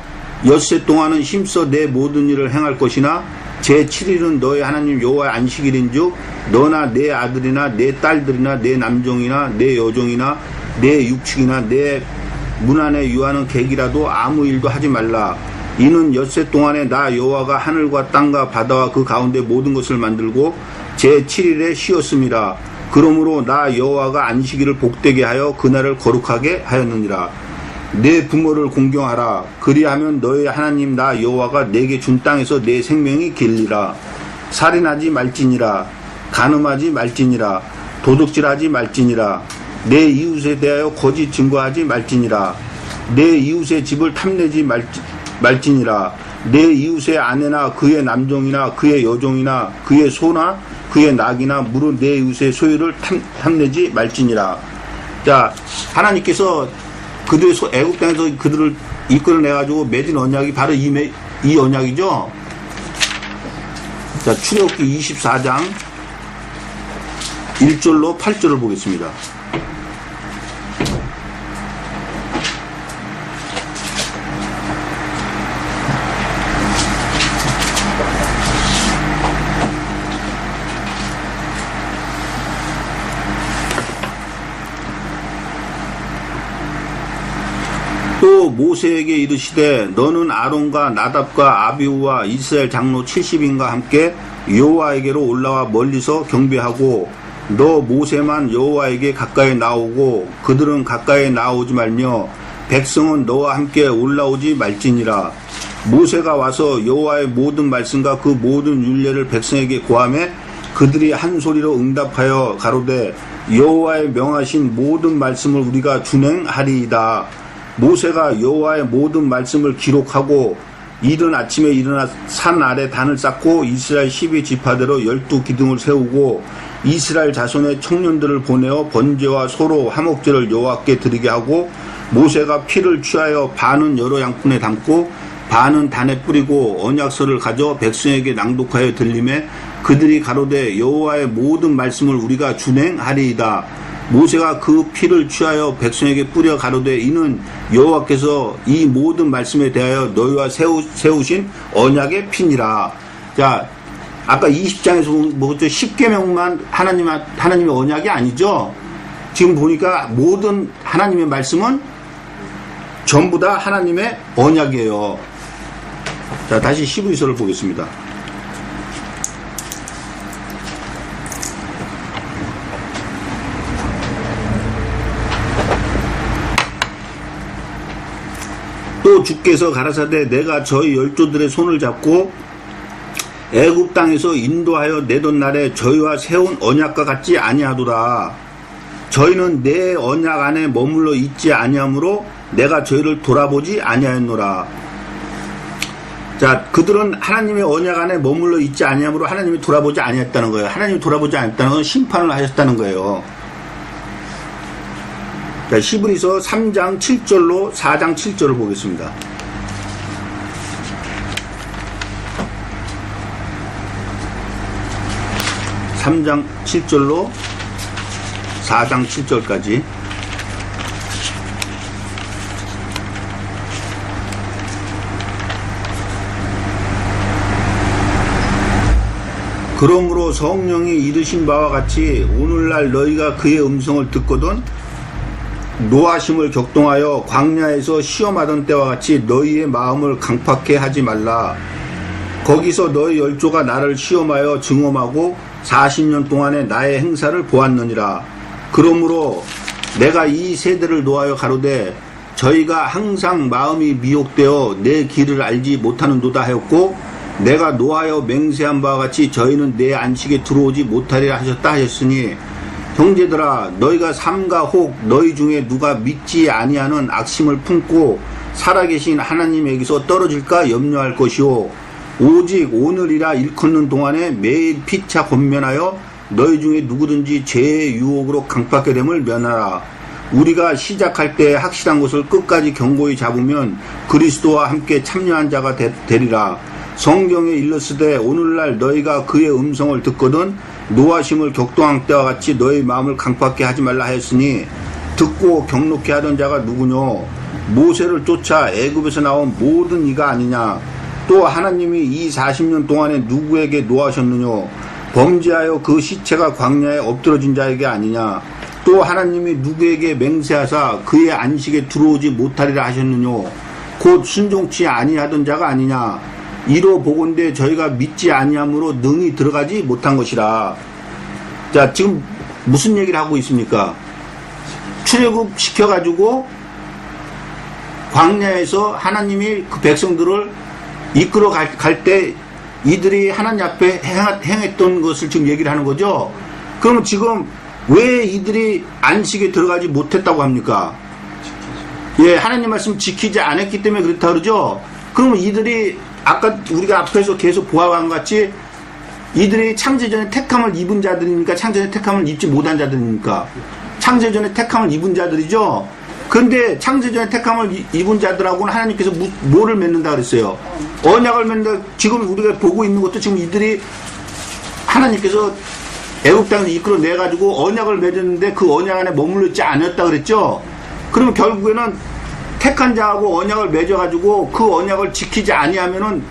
엿새 동안은 힘써 내 모든 일을 행할 것이나 제7일은 너의 하나님 여호와의 안식일인즉 너나 내 아들이나 내 딸들이나 내 남종이나 내 여종이나 내 육축이나 내 문 안에 유하는 객이라도 아무 일도 하지 말라. 이는 엿새 동안에 나 여호와가 하늘과 땅과 바다와 그 가운데 모든 것을 만들고 제7일에 쉬었음이라. 그러므로 나 여호와가 안식일을 복되게 하여 그날을 거룩하게 하였느니라. 내 부모를 공경하라. 그리하면 너의 하나님 나 여호와가 내게 준 땅에서 내 생명이 길리라. 살인하지 말지니라. 간음하지 말지니라. 도둑질하지 말지니라. 내 이웃에 대하여 거짓 증거하지 말지니라. 내 이웃의 집을 탐내지 말지니라. 내 이웃의 아내나 그의 남종이나 그의 여종이나 그의 소나 그의 낙이나 무릇 내 이웃의 소유를 탐내지 말지니라. 자, 하나님께서 그들의 애굽 땅에서 그들을 이끌어내가지고 맺은 언약이 바로 이 언약이죠. 자, 출애굽기 24장 1절로 8절을 보겠습니다. 또 모세에게 이르시되 너는 아론과 나답과 아비후와 이스라엘 장로 70인과 함께 여호와에게로 올라와 멀리서 경배하고 너 모세만 여호와에게 가까이 나오고 그들은 가까이 나오지 말며 백성은 너와 함께 올라오지 말지니라. 모세가 와서 여호와의 모든 말씀과 그 모든 율례를 백성에게 고하매 그들이 한 소리로 응답하여 가로되 여호와의 명하신 모든 말씀을 우리가 준행하리이다. 모세가 여호와의 모든 말씀을 기록하고 이른 아침에 일어나 산 아래 단을 쌓고 이스라엘 12지파대로 12기둥을 세우고 이스라엘 자손의 청년들을 보내어 번제와 소로 화목제를 여호와께 드리게 하고 모세가 피를 취하여 반은 여러 양푼에 담고 반은 단에 뿌리고 언약서를 가져 백성에게 낭독하여 들리매 그들이 가로되 여호와의 모든 말씀을 우리가 준행하리이다. 모세가 그 피를 취하여 백성에게 뿌려 가로되 이는 여호와께서 이 모든 말씀에 대하여 너희와 세우신 언약의 피니라. 자, 아까 20장에서 뭐죠? 10계명만 하나님의 언약이 아니죠. 지금 보니까 모든 하나님의 말씀은 전부 다 하나님의 언약이에요. 자, 다시 히브리서를 보겠습니다. 또 주께서 가라사대 내가 저희 열조들의 손을 잡고 애굽 땅에서 인도하여 내던 날에 저희와 세운 언약과 같지 아니하도다. 저희는 내 언약 안에 머물러 있지 아니하므로 내가 저희를 돌아보지 아니하였노라. 자, 그들은 하나님의 언약 안에 머물러 있지 아니하므로 하나님이 돌아보지 아니했다는 거예요. 하나님이 돌아보지 않았다는 건 심판을 하셨다는 거예요. 자, 히브리서 3장 7절로 4장 7절을 보겠습니다. (3장 7절로) (4장 7절까지) 그러므로 성령이 이르신 바와 같이 오늘날 너희가 그의 음성을 듣거든 노하심을 격동하여 광야에서 시험하던 때와 같이 너희의 마음을 강팍해 하지 말라. 거기서 너희 열조가 나를 시험하여 증험하고 40년 동안에 나의 행사를 보았느니라. 그러므로 내가 이 세대를 노하여 가로되 저희가 항상 마음이 미혹되어 내 길을 알지 못하는도다 하였고 내가 노하여 맹세한 바와 같이 저희는 내 안식에 들어오지 못하리라 하셨다 하셨으니 형제들아 너희가 삼가 혹 너희 중에 누가 믿지 아니하는 악심을 품고 살아계신 하나님에게서 떨어질까 염려할 것이요 오직 오늘이라 일컫는 동안에 매일 피차 권면하여 너희 중에 누구든지 죄의 유혹으로 강팍하게 됨을 면하라. 우리가 시작할 때 확실한 것을 끝까지 견고히 잡으면 그리스도와 함께 참여한 자가 되리라. 성경에 일렀으되 오늘날 너희가 그의 음성을 듣거든 노하심을 격동한 때와 같이 너희 마음을 강팍하게 하지 말라 하였으니 듣고 경록케 하던 자가 누구뇨? 모세를 쫓아 애굽에서 나온 모든 이가 아니냐? 또 하나님이 이 40년 동안에 누구에게 노하셨느뇨? 범죄하여 그 시체가 광야에 엎드러진 자에게 아니냐? 또 하나님이 누구에게 맹세하사 그의 안식에 들어오지 못하리라 하셨느뇨? 곧 순종치 아니하던 자가 아니냐? 이로 보건대 저희가 믿지 아니함으로 능히 들어가지 못한 것이라. 자, 지금 무슨 얘기를 하고 있습니까? 출애굽 시켜가지고 광야에서 하나님이 그 백성들을 이끌어 갈 때 이들이 하나님 앞에 행했던 것을 지금 얘기를 하는 거죠. 그럼 지금 왜 이들이 안식에 들어가지 못했다고 합니까? 예, 하나님 말씀 지키지 않았기 때문에 그렇다 그러죠. 그러면 이들이 아까 우리가 앞에서 계속 보아간 것 같이 이들이 창세전에 택함을 입은 자들입니까? 창세전에 택함을 입지 못한 자들입니까? 창세전에 택함을 입은 자들이죠. 그런데 창세전에 택함을 입은 자들하고는 하나님께서 뭐를 맺는다 그랬어요? 언약을 맺는다. 지금 우리가 보고 있는 것도 지금 이들이 하나님께서 애굽 땅을 이끌어 내가지고 언약을 맺었는데 그 언약 안에 머물러 있지 않았다 그랬죠. 그러면 결국에는 택한 자하고 언약을 맺어가지고 그 언약을 지키지 아니하면은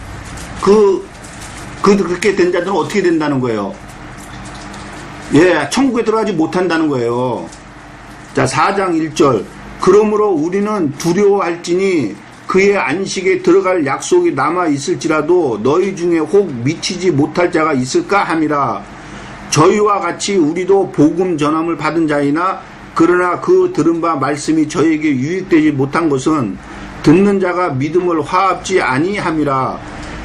그렇게 된 자들은 어떻게 된다는 거예요? 예, 천국에 들어가지 못한다는 거예요. 자, 4장 1절. 그러므로 우리는 두려워할지니 그의 안식에 들어갈 약속이 남아 있을지라도 너희 중에 혹 미치지 못할 자가 있을까 함이라. 저희와 같이 우리도 복음 전함을 받은 자이나 그러나 그 들은 바 말씀이 저에게 유익되지 못한 것은 듣는 자가 믿음을 화합지 아니함이라.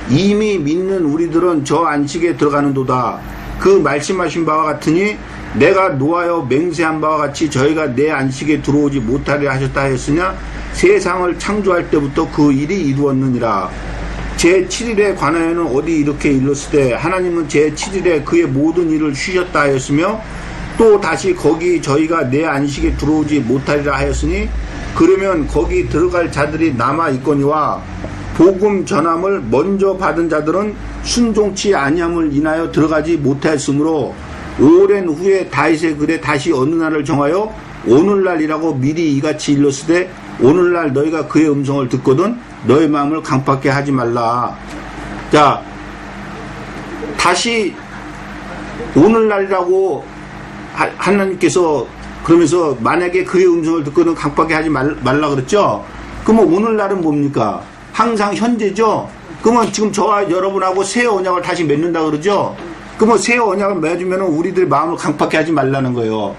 이미 믿는 우리들은 저 안식에 들어가는도다. 그 말씀하신 바와 같으니 내가 노하여 맹세한 바와 같이 저희가 내 안식에 들어오지 못하려 하셨다 하였으냐. 세상을 창조할 때부터 그 일이 이루었느니라. 제7일에 관하여는 어디 이렇게 일렀으되 하나님은 제7일에 그의 모든 일을 쉬셨다 하였으며 또 다시 거기 저희가 내 안식에 들어오지 못하리라 하였으니 그러면 거기 들어갈 자들이 남아 있거니와 복음 전함을 먼저 받은 자들은 순종치 아니함을 인하여 들어가지 못하였으므로 오랜 후에 다윗의 글에 다시 어느 날을 정하여 오늘날이라고 미리 이같이 일렀으되 오늘날 너희가 그의 음성을 듣거든 너희 마음을 강팍하게 하지 말라. 자, 다시 오늘날이라고 하나님께서 그러면서 만약에 그의 음성을 듣거든 강팍하게 하지 말라 그랬죠. 그러면 오늘날은 뭡니까? 항상 현재죠. 그러면 지금 저와 여러분하고 새 언약을 다시 맺는다 그러죠. 그러면 새 언약을 맺으면 우리들 마음을 강팍하게 하지 말라는 거예요.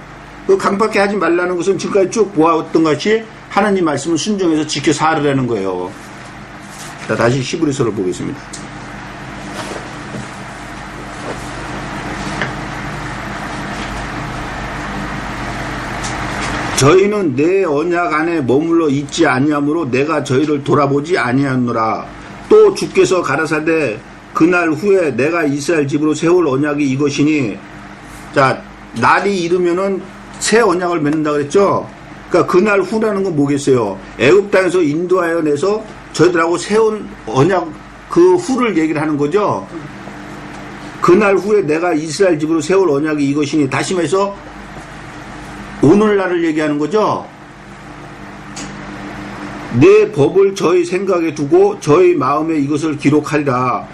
그 강팍하게 하지 말라는 것은 지금까지 쭉 보아왔던 것이 하나님 말씀을 순종해서 지켜 살으라는 거예요. 자, 다시 히브리서를 보겠습니다. 저희는 내 언약 안에 머물러 있지 아니하므로 내가 저희를 돌아보지 아니하노라. 또 주께서 가라사대 그날 후에 내가 이스라엘 집으로 세울 언약이 이것이니. 자, 날이 이르면은 새 언약을 맺는다 그랬죠. 그러니까 그날 후라는 건 뭐겠어요? 애굽 땅에서 인도하여 내서 저희들하고 세운 언약 그 후를 얘기를 하는 거죠. 그날 후에 내가 이스라엘 집으로 세울 언약이 이것이니. 다시 말해서 오늘날을 얘기하는 거죠. 내 법을 저희 생각에 두고 저희 마음에 이것을 기록하리라.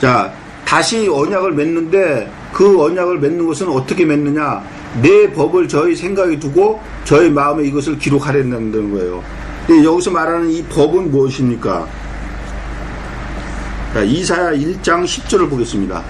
자, 다시 언약을 맺는데 그 언약을 맺는 것은 어떻게 맺느냐? 내 법을 저희 생각에 두고 저희 마음에 이것을 기록하려는 거예요. 근데 여기서 말하는 이 법은 무엇입니까? 자, 이사야 1장 10절을 보겠습니다.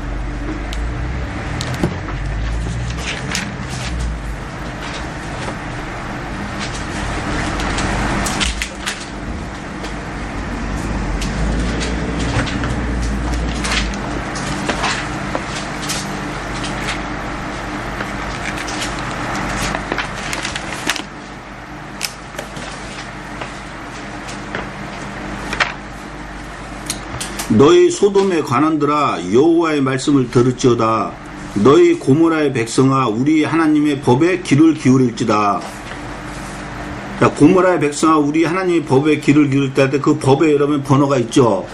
너희 소돔의 관원들아 여호와의 말씀을 들을지어다. 너희 고모라의 백성아 우리 하나님의 법에 귀를 기울일지다. 자, 고모라의 백성아 우리 하나님의 법에 귀를 기울일 때 그 법에 여러분 번호가 있죠.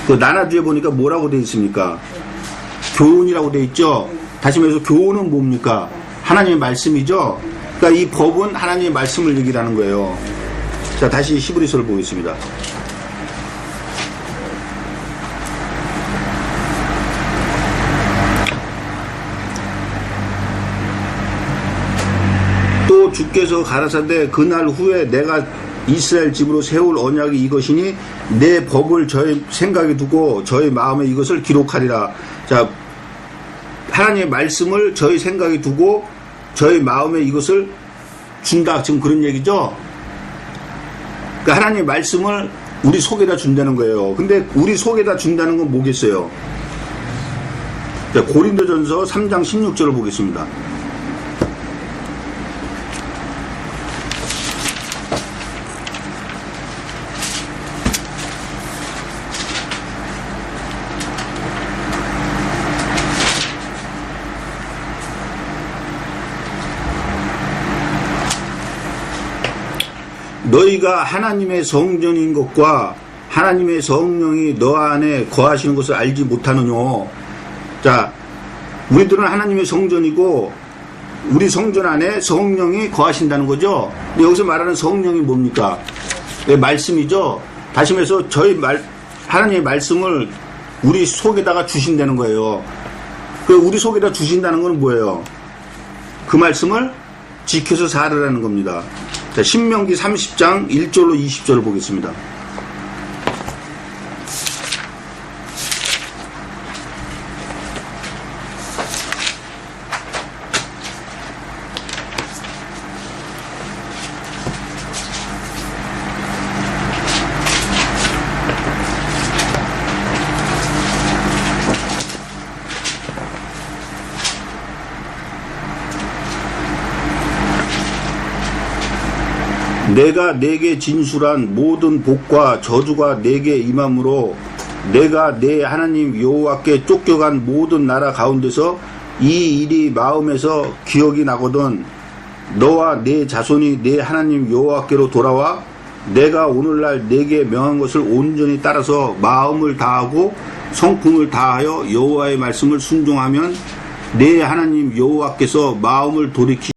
그 나나주에 보니까 뭐라고 되어 있습니까? 교훈이라고 되어 있죠. 다시 말해서 교훈은 뭡니까? 하나님의 말씀이죠. 그러니까 이 법은 하나님의 말씀을 얘기를 하는 거예요. 자, 다시 히브리서를 보겠습니다. 또 주께서 가라사대 그날 후에 내가 이스라엘 집으로 세울 언약이 이것이니 내 법을 저희 생각에 두고 저희 마음에 이것을 기록하리라. 자, 하나님의 말씀을 저희 생각에 두고 저희 마음에 이것을 준다. 지금 그런 얘기죠. 그러니까 하나님의 말씀을 우리 속에다 준다는 거예요. 근데 우리 속에다 준다는 건 뭐겠어요? 자, 고린도전서 3장 16절을 보겠습니다. 너희가 하나님의 성전인 것과 하나님의 성령이 너 안에 거하시는 것을 알지 못하느냐. 자, 우리들은 하나님의 성전이고 우리 성전 안에 성령이 거하신다는 거죠. 근데 여기서 말하는 성령이 뭡니까? 네, 말씀이죠. 다시 말해서 하나님의 말씀을 우리 속에다가 주신다는 거예요. 그 우리 속에다 주신다는 건 뭐예요? 그 말씀을 지켜서 살으라는 겁니다. 자, 신명기 30장 1절로 20절을 보겠습니다. 내가 내게 진술한 모든 복과 저주가 내게 임함으로 내가 내 하나님 여호와께 쫓겨간 모든 나라 가운데서 이 일이 마음에서 기억이 나거든 너와 내 자손이 내 하나님 여호와께로 돌아와 내가 오늘날 내게 명한 것을 온전히 따라서 마음을 다하고 성품을 다하여 여호와의 말씀을 순종하면 내 하나님 여호와께서 마음을 돌이키